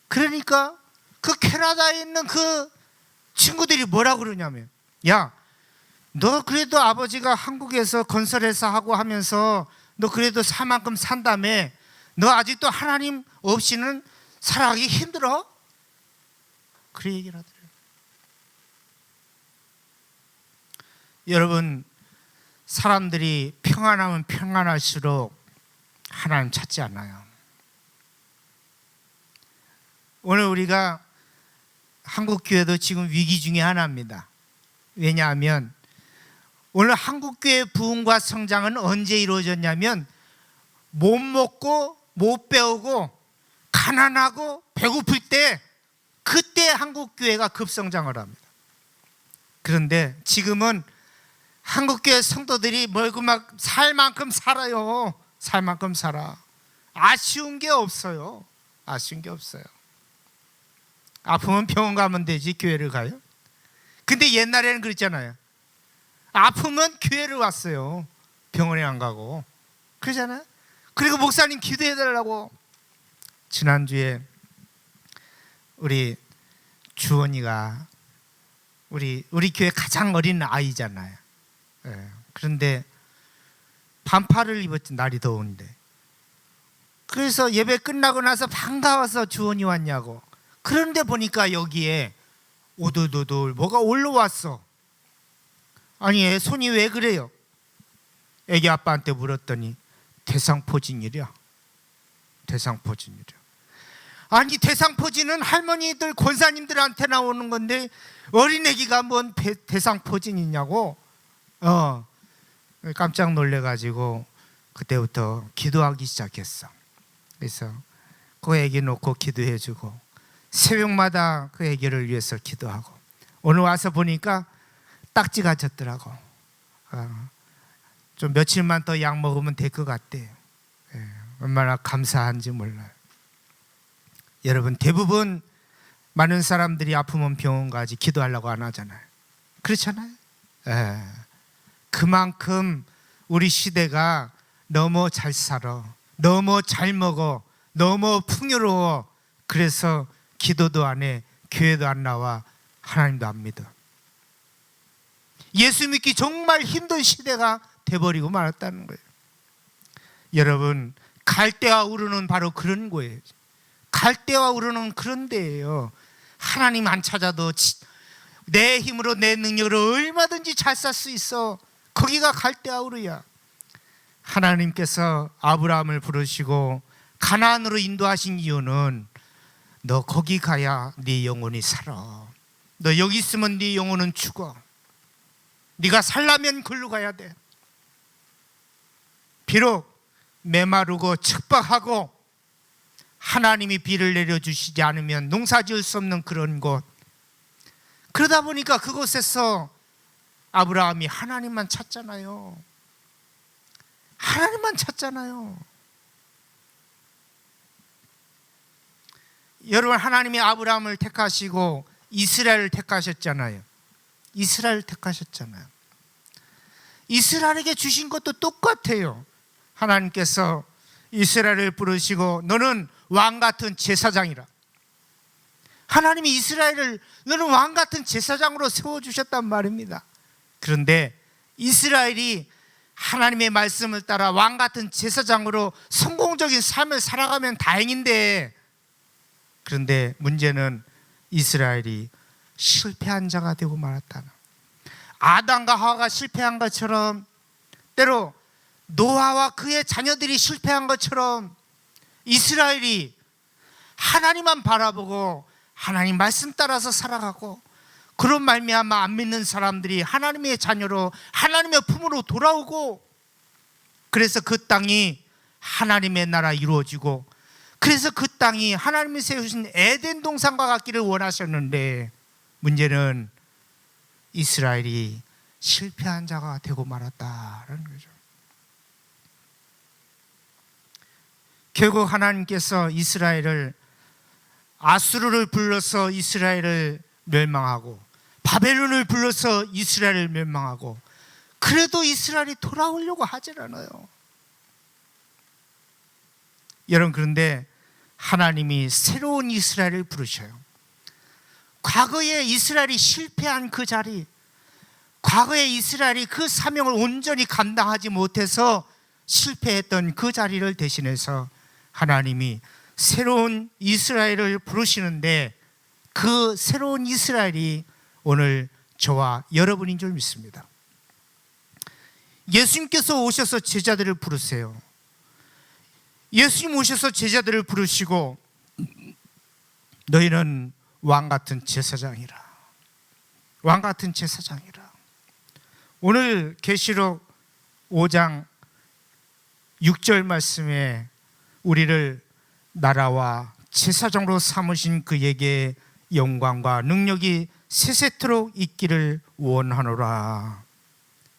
그러니까 그 캐나다에 있는 그 친구들이 뭐라 그러냐면, 야, 너 그래도 아버지가 한국에서 건설회사 하고 하면서 너 그래도 살 만큼 산다며, 너 아직도 하나님 없이는 살아가기 힘들어? 그래 얘기를 하더래요. 여러분, 사람들이 평안하면 평안할수록 하나님 찾지 않아요. 오늘 우리가 한국교회도 지금 위기 중에 하나입니다. 왜냐하면 오늘 한국교회 부흥과 성장은 언제 이루어졌냐면 못 먹고 못 배우고 가난하고 배고플 때, 그때 한국교회가 급성장을 합니다. 그런데 지금은 한국교회 성도들이 멀고 막 살 만큼 살아요. 살 만큼 살아. 아쉬운 게 없어요. 아쉬운 게 없어요. 아프면 병원 가면 되지 교회를 가요? 근데 옛날에는 그랬잖아요. 아프면 교회를 왔어요. 병원에 안 가고 그러잖아요. 그리고 목사님 기도해 달라고. 지난주에 우리 주원이가 우리 교회 가장 어린 아이잖아요. 그런데 반팔을 입었지, 날이 더운데. 그래서 예배 끝나고 나서 반가워서 주원이 왔냐고. 그런데 보니까 여기에 오돌오돌 뭐가 올라왔어. 아니, 애 손이 왜 그래요? 애기 아빠한테 물었더니 대상포진이랴. 대상포진이랴. 아니, 대상포진은 할머니들 권사님들한테 나오는 건데 어린애기가 뭔 대상포진이냐고. 깜짝 놀래가지고 그때부터 기도하기 시작했어. 그래서 그 애기 놓고 기도해주고 새벽마다 그 애기를 위해서 기도하고, 오늘 와서 보니까 딱지가 졌더라고. 좀 며칠만 더 약 먹으면 될 것 같대요. 얼마나 감사한지 몰라요. 여러분, 대부분 많은 사람들이 아프면 병원 가지 기도하려고 안 하잖아요. 그렇잖아요. 그만큼 우리 시대가 너무 잘 살아, 너무 잘 먹어, 너무 풍요로워. 그래서 기도도 안 해, 교회도 안 나와, 하나님도 안 믿어. 예수 믿기 정말 힘든 시대가 돼버리고 말았다는 거예요. 여러분, 갈대와 우르는 바로 그런 거예요. 갈대와 우르는 그런 데예요. 하나님 안 찾아도 내 힘으로 내 능력으로 얼마든지 잘 살 수 있어. 거기가 갈대와 우르야. 하나님께서 아브라함을 부르시고 가나안으로 인도하신 이유는 너 거기 가야 네 영혼이 살아. 너 여기 있으면 네 영혼은 죽어. 네가 살려면 글로 가야 돼. 비록 메마르고 척박하고 하나님이 비를 내려주시지 않으면 농사 지을 수 없는 그런 곳. 그러다 보니까 그곳에서 아브라함이 하나님만 찾잖아요. 하나님만 찾잖아요. 여러분, 하나님이 아브라함을 택하시고 이스라엘을 택하셨잖아요. 이스라엘을 택하셨잖아요. 이스라엘에게 주신 것도 똑같아요. 하나님께서 이스라엘을 부르시고 너는 왕같은 제사장이라. 하나님이 이스라엘을 너는 왕같은 제사장으로 세워주셨단 말입니다. 그런데 이스라엘이 하나님의 말씀을 따라 왕같은 제사장으로 성공적인 삶을 살아가면 다행인데, 그런데 문제는 이스라엘이 실패한 자가 되고 말았다는, 아담과 하와가 실패한 것처럼, 때로 노아와 그의 자녀들이 실패한 것처럼 이스라엘이 하나님만 바라보고 하나님 말씀 따라서 살아가고, 그런 말미암아 안 믿는 사람들이 하나님의 자녀로 하나님의 품으로 돌아오고, 그래서 그 땅이 하나님의 나라 이루어지고, 그래서 그 땅이 하나님이 세우신 에덴 동산과 같기를 원하셨는데, 문제는 이스라엘이 실패한 자가 되고 말았다는 거죠. 결국 하나님께서 이스라엘을, 아수르를 불러서 이스라엘을 멸망하고 바벨론을 불러서 이스라엘을 멸망하고, 그래도 이스라엘이 돌아오려고 하질 않아요. 여러분, 그런데 하나님이 새로운 이스라엘을 부르셔요. 과거에 이스라엘이 실패한 그 자리, 과거에 이스라엘이 그 사명을 온전히 감당하지 못해서 실패했던 그 자리를 대신해서 하나님이 새로운 이스라엘을 부르시는데, 그 새로운 이스라엘이 오늘 저와 여러분인 줄 믿습니다. 예수님께서 오셔서 제자들을 부르세요. 예수님 오셔서 제자들을 부르시고 너희는 왕같은 제사장이라, 왕같은 제사장이라. 오늘 계시록 5장 6절 말씀에 우리를 나라와 제사장으로 삼으신 그에게 영광과 능력이 세세토록 있기를 원하노라.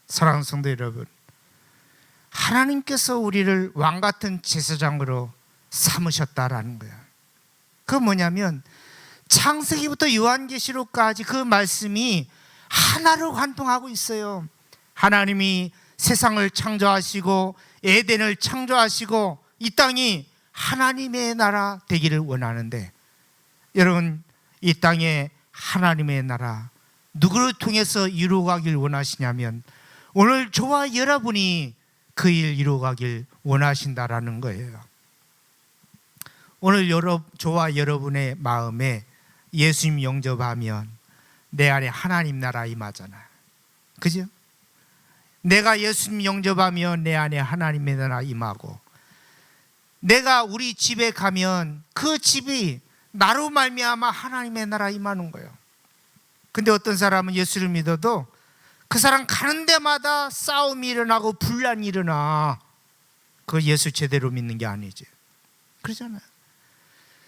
사랑하는 성도 여러분, 하나님께서 우리를 왕같은 제사장으로 삼으셨다라는 거예요. 그건 뭐냐면 창세기부터 요한계시록까지 그 말씀이 하나로 관통하고 있어요. 하나님이 세상을 창조하시고 에덴을 창조하시고 이 땅이 하나님의 나라 되기를 원하는데, 여러분, 이 땅에 하나님의 나라 누구를 통해서 이루어가길 원하시냐면 오늘 저와 여러분이 그 일 이루어가길 원하신다라는 거예요. 오늘 저와 여러분의 마음에 예수님 영접하면 내 안에 하나님 나라 임하잖아요. 그죠? 내가 예수님 영접하면 내 안에 하나님의 나라 임하고, 내가 우리 집에 가면 그 집이 나로 말미암아 하나님의 나라 임하는 거예요. 근데 어떤 사람은 예수를 믿어도 그 사람 가는 데마다 싸움이 일어나고 분란이 일어나. 그 예수 제대로 믿는 게 아니지. 그러잖아요.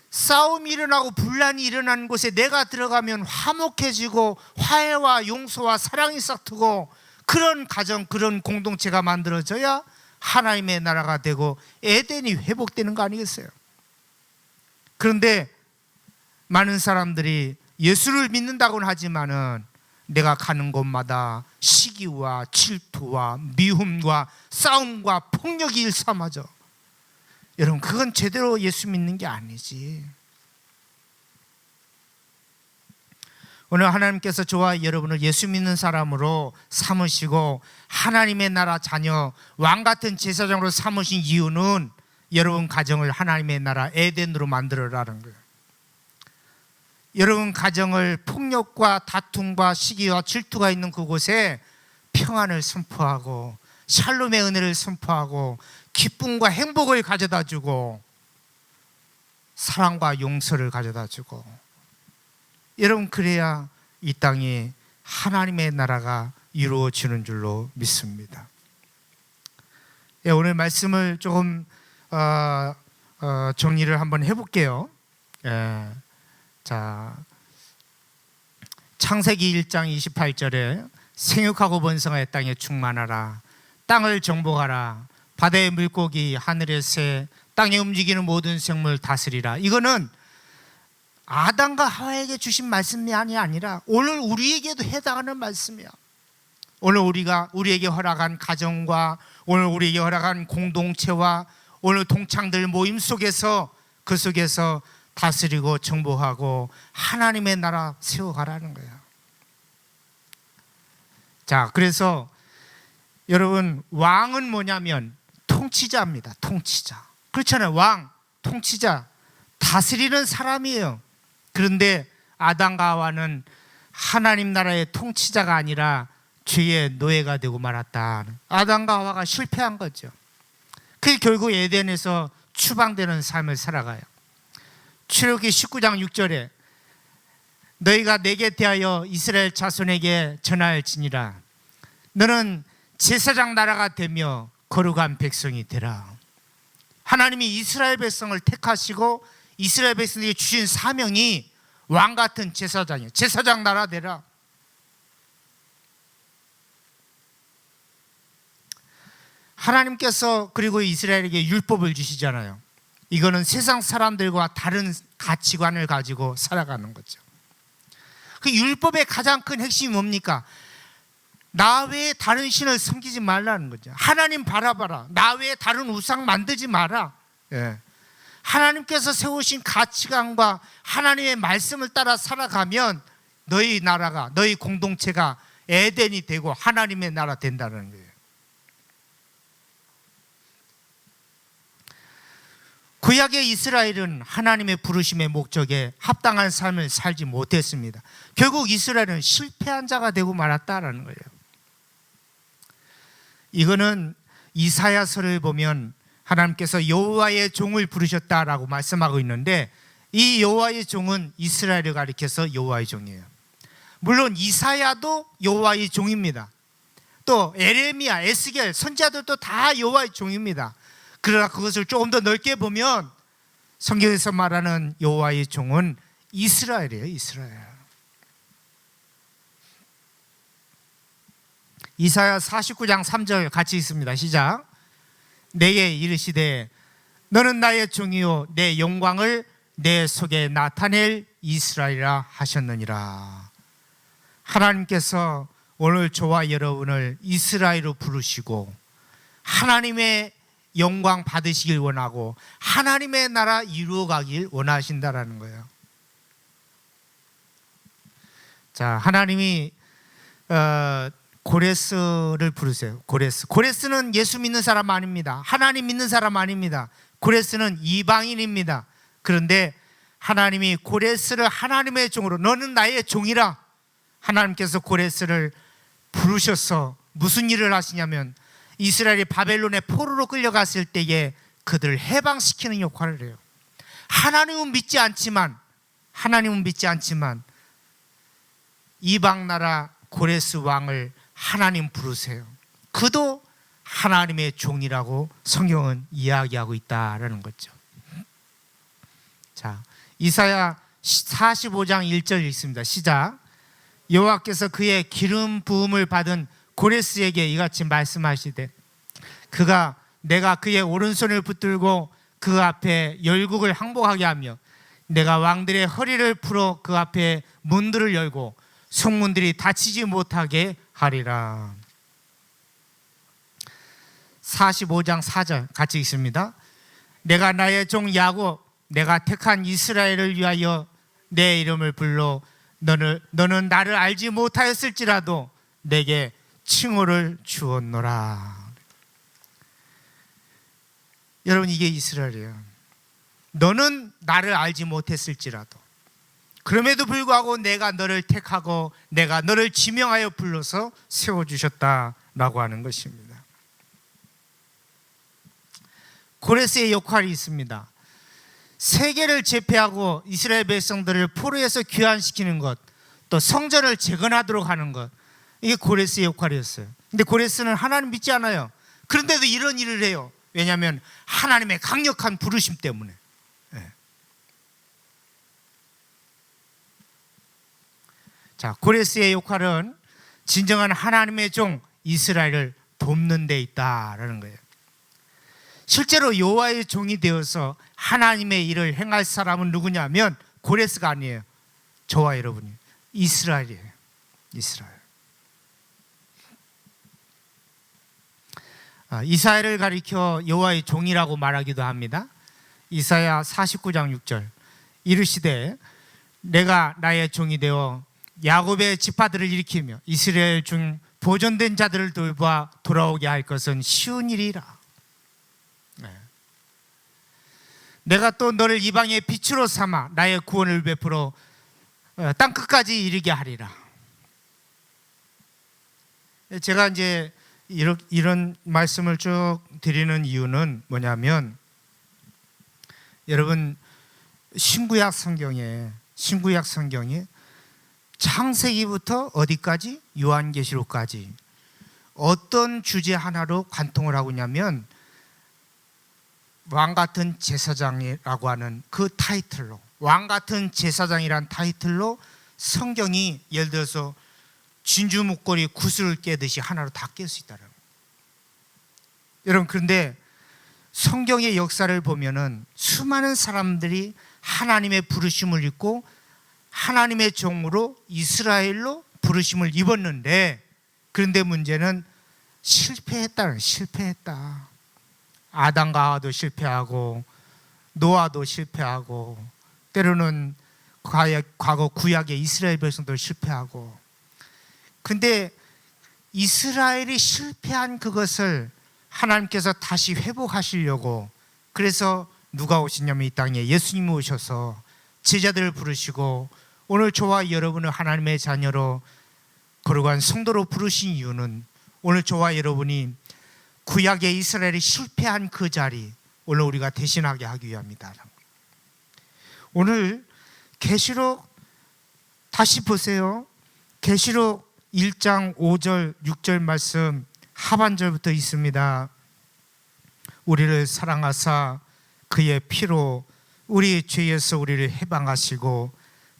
싸움이 일어나고 분란이 일어나는 곳에 내가 들어가면 화목해지고 화해와 용서와 사랑이 싹트고, 그런 가정, 그런 공동체가 만들어져야 하나님의 나라가 되고 에덴이 회복되는 거 아니겠어요? 그런데 많은 사람들이 예수를 믿는다고는 하지만은 내가 가는 곳마다 시기와 질투와 미움과 싸움과 폭력이 일삼아져. 여러분, 그건 제대로 예수 믿는 게 아니지. 오늘 하나님께서 저와 여러분을 예수 믿는 사람으로 삼으시고 하나님의 나라 자녀, 왕같은 제사장으로 삼으신 이유는 여러분 가정을 하나님의 나라 에덴으로 만들어라는 거예요. 여러분 가정을 폭력과 다툼과 시기와 질투가 있는 그곳에 평안을 선포하고 샬롬의 은혜를 선포하고 기쁨과 행복을 가져다 주고 사랑과 용서를 가져다 주고, 여러분, 그래야 이 땅에 하나님의 나라가 이루어지는 줄로 믿습니다. 예, 오늘 말씀을 조금 정리를 한번 해볼게요. 예, 자, 창세기 1장 28절에 생육하고 번성하여 땅에 충만하라, 땅을 정복하라, 바다의 물고기, 하늘의 새, 땅에 움직이는 모든 생물 다스리라. 이거는 아담과 하와에게 주신 말씀이 아니라 오늘 우리에게도 해당하는 말씀이야. 오늘 우리에게 허락한 가정과 오늘 우리에게 허락한 공동체와 오늘 동창들 모임 속에서 그 속에서 다스리고 정복하고 하나님의 나라 세워가라는 거야. 자, 그래서 여러분, 왕은 뭐냐면 통치자입니다. 통치자. 그렇잖아요. 왕, 통치자, 다스리는 사람이에요. 그런데 아담과 하와는 하나님 나라의 통치자가 아니라 죄의 노예가 되고 말았다. 아담과 하와가 실패한 거죠. 그게 결국 에덴에서 추방되는 삶을 살아가요. 출애굽기 19장 6절에 너희가 내게 대하여 이스라엘 자손에게 전하할지니라, 너는 제사장 나라가 되며 거룩한 백성이 되라. 하나님이 이스라엘 백성을 택하시고 이스라엘 백성에게 주신 사명이 왕같은 제사장이에요. 제사장 나라 되라. 하나님께서 그리고 이스라엘에게 율법을 주시잖아요. 이거는 세상 사람들과 다른 가치관을 가지고 살아가는 거죠. 그 율법의 가장 큰 핵심이 뭡니까? 나 외에 다른 신을 섬기지 말라는 거죠. 하나님 바라봐라. 나 외에 다른 우상 만들지 마라. 예. 하나님께서 세우신 가치관과 하나님의 말씀을 따라 살아가면 너희 나라가, 너희 공동체가 에덴이 되고 하나님의 나라 된다는 거예요. 구약의 이스라엘은 하나님의 부르심의 목적에 합당한 삶을 살지 못했습니다. 결국 이스라엘은 실패한 자가 되고 말았다라는 거예요. 이거는 이사야서를 보면 하나님께서 여호와의 종을 부르셨다라고 말씀하고 있는데, 이 여호와의 종은 이스라엘을 가리켜서 여호와의 종이에요. 물론 이사야도 여호와의 종입니다. 또 에레미야, 에스겔, 선지자들도 다 여호와의 종입니다. 그러나 그것을 조금 더 넓게 보면 성경에서 말하는 여호와의 종은 이스라엘이에요. 이스라엘. 이사야 49장 3절 같이 있습니다. 시작. 내게 이르시되 너는 나의 종이요 내 영광을 내 속에 나타낼 이스라엘이라 하셨느니라. 하나님께서 오늘 저와 여러분을 이스라엘로 부르시고 하나님의 영광 받으시길 원하고 하나님의 나라 이루어가길 원하신다라는 거예요. 자, 하나님이 고레스를 부르세요. 고레스는 예수 믿는 사람 아닙니다. 하나님 믿는 사람 아닙니다. 고레스는 이방인입니다. 그런데 하나님이 고레스를 하나님의 종으로, 너는 나의 종이라, 하나님께서 고레스를 부르셔서 무슨 일을 하시냐면 이스라엘이 바벨론의 포로로 끌려갔을 때에 그들을 해방시키는 역할을 해요. 하나님은 믿지 않지만 이방 나라 고레스 왕을 하나님 부르세요. 그도 하나님의 종이라고 성경은 이야기하고 있다라는 거죠. 자, 이사야 45장 1절 읽습니다. 시작. 여호와께서 그의 기름 부음을 받은 고레스에게 이같이 말씀하시되 그가 내가 그의 오른손을 붙들고 그 앞에 열국을 항복하게 하며 내가 왕들의 허리를 풀어 그 앞에 문들을 열고 성문들이 닫히지 못하게 하리라. 45장 4절 같이 읽습니다. 내가 나의 종 야곱 내가 택한 이스라엘을 위하여 내 이름을 불러 너는 나를 알지 못하였을지라도 내게 칭호를 주었노라. 여러분, 이게 이스라엘이에요. 너는 나를 알지 못했을지라도 그럼에도 불구하고 내가 너를 택하고 내가 너를 지명하여 불러서 세워주셨다라고 하는 것입니다. 고레스의 역할이 있습니다. 세계를 제패하고 이스라엘 백성들을 포로에서 귀환시키는 것, 또 성전을 재건하도록 하는 것, 이게 고레스의 역할이었어요. 근데 고레스는 하나님 믿지 않아요. 그런데도 이런 일을 해요. 왜냐하면 하나님의 강력한 부르심 때문에. 자, 고레스의 역할은 진정한 하나님의 종 이스라엘을 돕는 데 있다라는 거예요. 실제로 여호와의 종이 되어서 하나님의 일을 행할 사람은 누구냐면 고레스가 아니에요. 저와 여러분이 이스라엘이에요. 이스라엘. 이사야를 가리켜 여호와의 종이라고 말하기도 합니다. 이사야 49장 6절 이르시되 내가 나의 종이 되어 야곱의 지파들을 일으키며 이스라엘 중 보존된 자들을 돌봐 돌아오게 할 것은 쉬운 일이라. 내가 또 너를 이방의 빛으로 삼아 나의 구원을 베풀어 땅 끝까지 이르게 하리라. 제가 이제 이런 말씀을 쭉 드리는 이유는 뭐냐면, 여러분 신구약 성경에 창세기부터 어디까지? 요한계시록까지 어떤 주제 하나로 관통을 하고 있냐면 왕같은 제사장이라고 하는 그 타이틀로, 왕같은 제사장이란 타이틀로 성경이 예를 들어서 진주 목걸이 구슬을 깨듯이 하나로 다 깰 수 있다는 거예요. 여러분, 그런데 성경의 역사를 보면은 수많은 사람들이 하나님의 부르심을 입고 하나님의 종으로 이스라엘로 부르심을 입었는데, 그런데 문제는 실패했다. 아담과 하와도 실패하고 노아도 실패하고 때로는 과거 구약의 이스라엘 백성도 실패하고. 근데 이스라엘이 실패한 그것을 하나님께서 다시 회복하시려고, 그래서 누가 오시냐면 이 땅에 예수님이 오셔서 제자들을 부르시고 오늘 저와 여러분을 하나님의 자녀로 거룩한 성도로 부르신 이유는 오늘 저와 여러분이 구약의 이스라엘이 실패한 그 자리 오늘 우리가 대신하게 하기 위함이다. 오늘 계시록 다시 보세요. 계시록 1장 5절 6절 말씀 하반절부터 있습니다. 우리를 사랑하사 그의 피로 우리 죄에서 우리를 해방하시고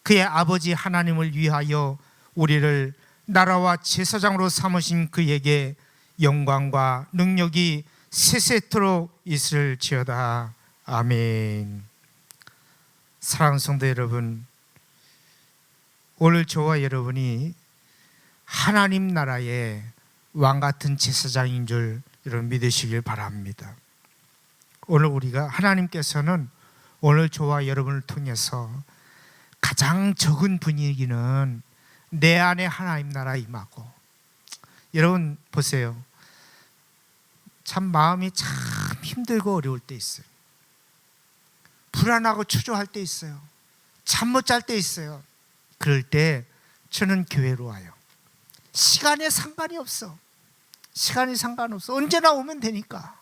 그의 아버지 하나님을 위하여 우리를 나라와 제사장으로 삼으신 그에게 영광과 능력이 세세토록 있을지어다. 아멘. 사랑하는 성도 여러분, 오늘 저와 여러분이 하나님 나라의 왕 같은 제사장인 줄 여러분 믿으시길 바랍니다. 오늘 우리가 하나님께서는 오늘 저와 여러분을 통해서 가장 적은 분위기는 내 안에 하나님 나라 임하고, 여러분 보세요. 참 마음이 참 힘들고 어려울 때 있어요. 불안하고 초조할 때 있어요. 잠 못 잘 때 있어요. 그럴 때 저는 교회로 와요. 시간에 상관이 없어. 시간이 상관없어. 언제나 오면 되니까.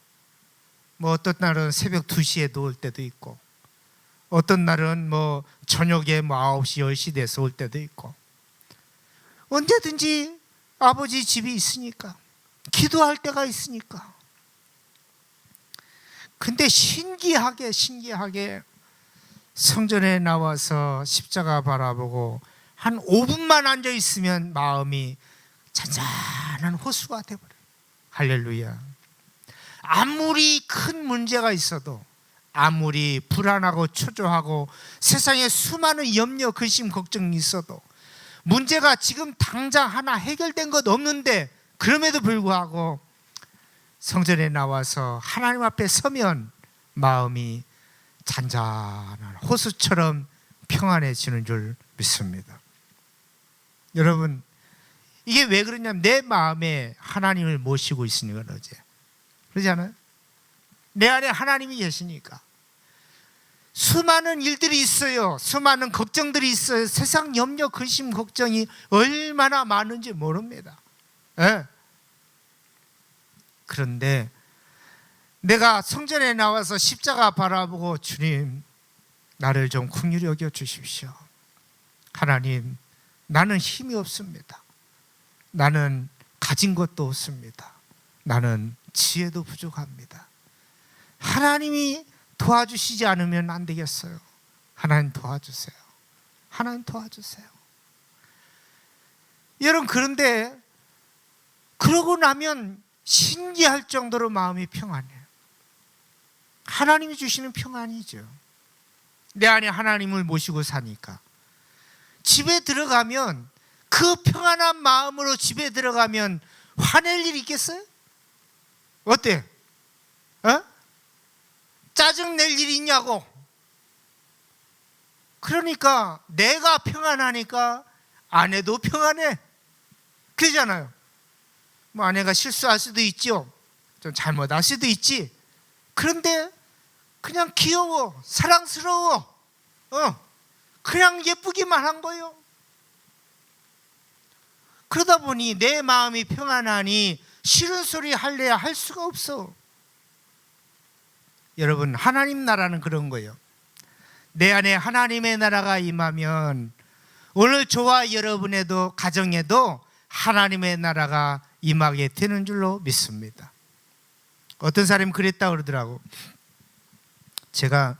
뭐 어떤 날은 새벽 2시에도 올 때도 있고, 어떤 날은 뭐 저녁에 뭐 9시, 10시 돼서 올 때도 있고, 언제든지 아버지 집이 있으니까, 기도할 때가 있으니까. 근데 신기하게 성전에 나와서 십자가 바라보고 한 5분만 앉아 있으면 마음이 잔잔한 호수가 되어버려요. 할렐루야. 아무리 큰 문제가 있어도, 아무리 불안하고 초조하고 세상에 수많은 염려, 근심, 걱정이 있어도, 문제가 지금 당장 하나 해결된 것 없는데 그럼에도 불구하고 성전에 나와서 하나님 앞에 서면 마음이 잔잔한 호수처럼 평안해지는 줄 믿습니다. 여러분, 이게 왜 그러냐면 내 마음에 하나님을 모시고 있으니까 그러지. 그러지 않아요? 내 안에 하나님이 계시니까. 수많은 일들이 있어요. 수많은 걱정들이 있어요. 세상 염려, 근심, 걱정이 얼마나 많은지 모릅니다. 네. 그런데 내가 성전에 나와서 십자가 바라보고, 주님, 나를 좀 긍휼히 여겨 주십시오. 하나님, 나는 힘이 없습니다. 나는 가진 것도 없습니다. 나는 지혜도 부족합니다. 하나님이 도와주시지 않으면 안 되겠어요. 하나님 도와주세요. 하나님 도와주세요. 여러분, 그런데 그러고 나면 신기할 정도로 마음이 평안해요. 하나님이 주시는 평안이죠. 내 안에 하나님을 모시고 사니까. 집에 들어가면, 그 평안한 마음으로 집에 들어가면 화낼 일이 있겠어요? 어때? 짜증 낼 일이 있냐고. 그러니까 내가 평안하니까 아내도 평안해. 그러잖아요. 뭐 아내가 실수할 수도 있죠. 좀 잘못할 수도 있지. 그런데 그냥 귀여워, 사랑스러워, 그냥 예쁘기만 한 거예요. 그러다 보니 내 마음이 평안하니 싫은 소리 할래야 할 수가 없어. 여러분, 하나님 나라는 그런 거예요. 내 안에 하나님의 나라가 임하면 오늘 저와 여러분에도, 가정에도 하나님의 나라가 임하게 되는 줄로 믿습니다. 어떤 사람이 그랬다고 그러더라고. 제가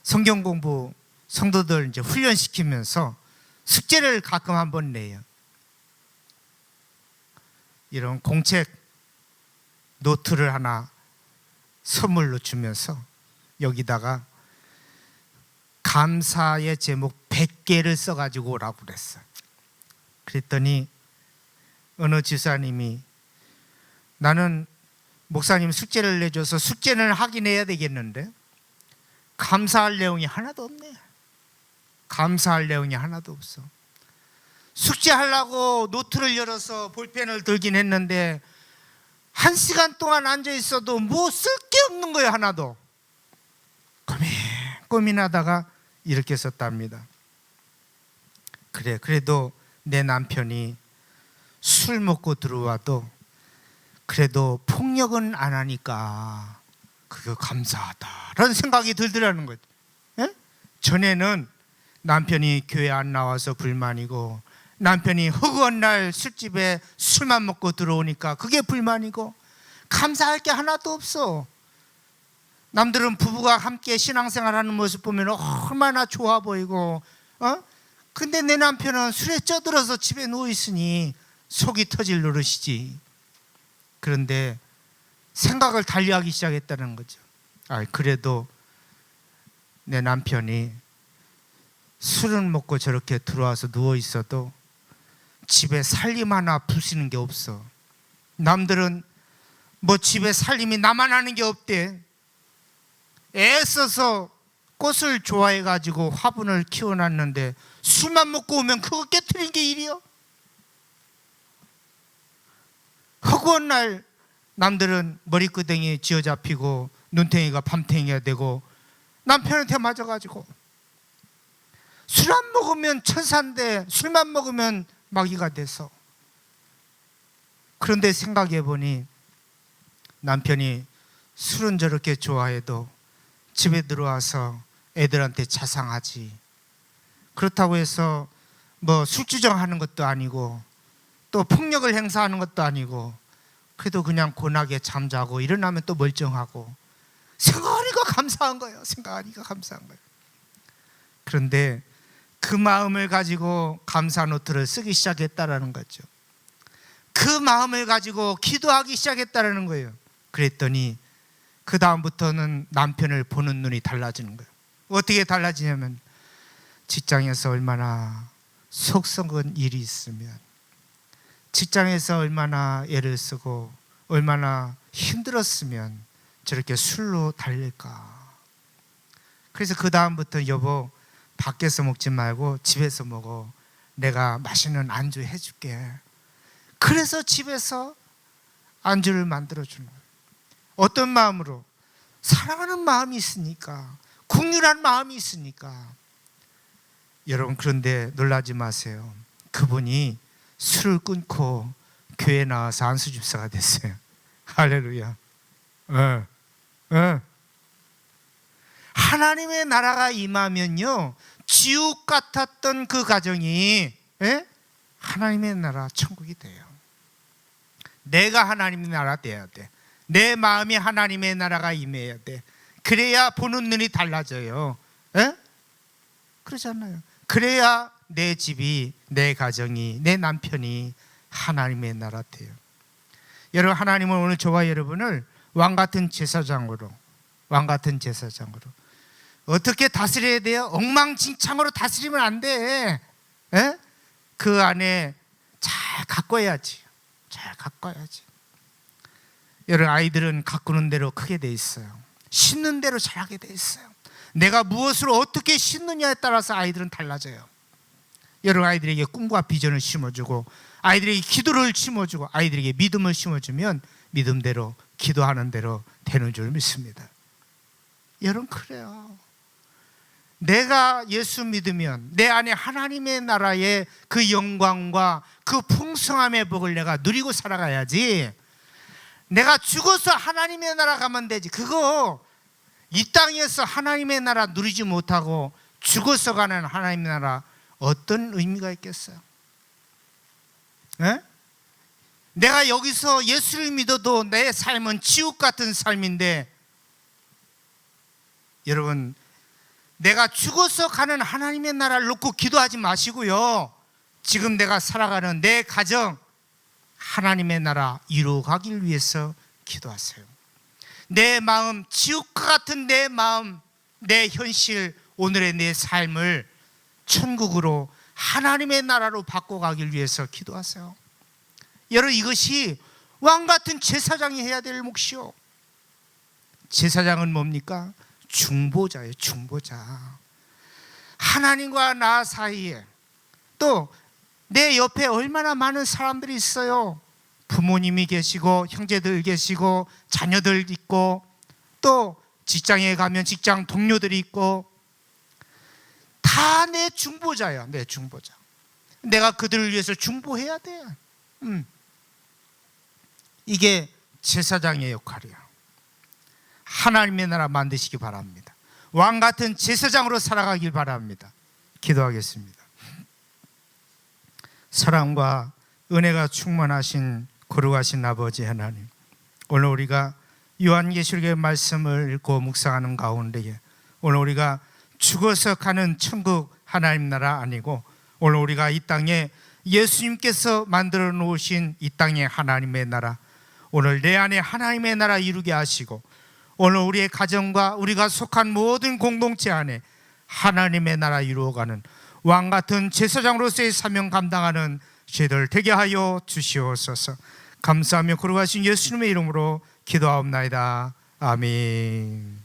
성경 공부 성도들 이제 훈련시키면서 숙제를 가끔 한번 내요. 이런 공책 노트를 하나 선물로 주면서 여기다가 감사의 제목 100개를 써가지고 오라고 그랬어요. 그랬더니 어느 지사님이, 나는 목사님 숙제를 내줘서 숙제는 하긴 해야 되겠는데 감사할 내용이 하나도 없네. 감사할 내용이 하나도 없어. 숙제하려고 노트를 열어서 볼펜을 들긴 했는데 1시간 동안 앉아 있어도 뭐 쓸 게 없는 거예요. 하나도. 고민하다가 이렇게 썼답니다. 그래, 그래도 내 남편이 술 먹고 들어와도 그래도 폭력은 안 하니까 그게 감사하다라는 생각이 들더라는 거죠. 예? 전에는 남편이 교회 안 나와서 불만이고, 남편이 허구한 날 술집에 술만 먹고 들어오니까 그게 불만이고, 감사할 게 하나도 없어. 남들은 부부가 함께 신앙생활하는 모습 보면 얼마나 좋아 보이고, 근데 내 남편은 술에 쪄들어서 집에 누워있으니 속이 터질 노릇이지. 그런데 생각을 달리하기 시작했다는 거죠. 그래도 내 남편이 술은 먹고 저렇게 들어와서 누워있어도 집에 살림 하나 부수는 게 없어. 남들은 뭐 집에 살림이 나만 하는 게 없대. 애써서 꽃을 좋아해가지고 화분을 키워놨는데 술만 먹고 오면 그거 깨트리는 게 일이요. 허구한 날 남들은 머리끄댕이 쥐어잡히고 눈탱이가 밤탱이가 되고 남편한테 맞아가지고, 술 안 먹으면 천사인데 술만 먹으면 마귀가 돼서. 그런데 생각해 보니 남편이 술은 저렇게 좋아해도 집에 들어와서 애들한테 자상하지. 그렇다고 해서 뭐 술주정하는 것도 아니고 또 폭력을 행사하는 것도 아니고, 그래도 그냥 고나게 잠자고 일어나면 또 멀쩡하고. 생각하니까 감사한 거예요. 생각하니까 감사한 거예요. 그런데 그 마음을 가지고 감사 노트를 쓰기 시작했다라는 거죠. 그 마음을 가지고 기도하기 시작했다라는 거예요. 그랬더니 그 다음부터는 남편을 보는 눈이 달라지는 거예요. 어떻게 달라지냐면, 직장에서 얼마나 속 썩은 일이 있으면, 직장에서 얼마나 애를 쓰고 얼마나 힘들었으면 저렇게 술로 달릴까. 그래서 그 다음부터 여보, 밖에서 먹지 말고 집에서 먹어. 내가 맛있는 안주 해줄게. 그래서 집에서 안주를 만들어주는 거예요. 어떤 마음으로? 사랑하는 마음이 있으니까, 긍휼한 마음이 있으니까. 여러분, 그런데 놀라지 마세요. 그분이 술을 끊고 교회에 나와서 안수집사가 됐어요. 할렐루야. 하나님의 나라가 임하면요, 지옥 같았던 그 가정이 하나님의 나라, 천국이 돼요. 내가 하나님의 나라 돼야 돼. 내 마음이 하나님의 나라가 임해야 돼. 그래야 보는 눈이 달라져요. 그러잖아요. 그래야 내 집이, 내 가정이, 내 남편이 하나님의 나라 돼요. 여러분, 하나님은 오늘 저와 여러분을 왕같은 제사장으로, 왕같은 제사장으로 어떻게 다스려야 돼요? 엉망진창으로 다스리면 안 돼. 그 안에 잘 가꿔야지. 잘 가꿔야지. 여러분, 아이들은 가꾸는 대로 크게 돼 있어요. 심는 대로 자라게 돼 있어요. 내가 무엇으로 어떻게 심느냐에 따라서 아이들은 달라져요. 여러분, 아이들에게 꿈과 비전을 심어주고, 아이들에게 기도를 심어주고, 아이들에게 믿음을 심어주면 믿음대로, 기도하는 대로 되는 줄 믿습니다. 여러분, 그래요. 내가 예수 믿으면 내 안에 하나님의 나라의 그 영광과 그 풍성함의 복을 내가 누리고 살아가야지. 내가 죽어서 하나님의 나라 가면 되지. 그거 이 땅에서 하나님의 나라 누리지 못하고 죽어서 가는 하나님의 나라, 어떤 의미가 있겠어요? 내가 여기서 예수를 믿어도 내 삶은 지옥 같은 삶인데, 여러분, 내가 죽어서 가는 하나님의 나라를 놓고 기도하지 마시고요, 지금 내가 살아가는 내 가정, 하나님의 나라 이루어가길 위해서 기도하세요. 내 마음, 지옥과 같은 내 마음, 내 현실, 오늘의 내 삶을 천국으로, 하나님의 나라로 바꿔가길 위해서 기도하세요. 여러분, 이것이 왕같은 제사장이 해야 될 몫이요. 제사장은 뭡니까? 중보자예요. 중보자. 하나님과 나 사이에, 또 내 옆에 얼마나 많은 사람들이 있어요. 부모님이 계시고, 형제들 계시고, 자녀들 있고, 또 직장에 가면 직장 동료들이 있고, 다 내 중보자야. 내 중보자. 내가 그들을 위해서 중보해야 돼. 이게 제사장의 역할이야. 하나님의 나라 만드시기 바랍니다. 왕같은 제사장으로 살아가길 바랍니다. 기도하겠습니다. 사랑과 은혜가 충만하신 거룩하신 아버지 하나님, 오늘 우리가 요한계시록의 말씀을 읽고 묵상하는 가운데에, 오늘 우리가 죽어서 가는 천국 하나님 나라 아니고, 오늘 우리가 이 땅에 예수님께서 만들어 놓으신 이 땅의 하나님의 나라, 오늘 내 안에 하나님의 나라 이루게 하시고, 오늘 우리의 가정과 우리가 속한 모든 공동체 안에 하나님의 나라 이루어가는 왕같은 제사장으로서의 사명 감당하는 저희들 되게 하여 주시옵소서. 감사하며 거룩하신 예수님의 이름으로 기도하옵나이다. 아멘.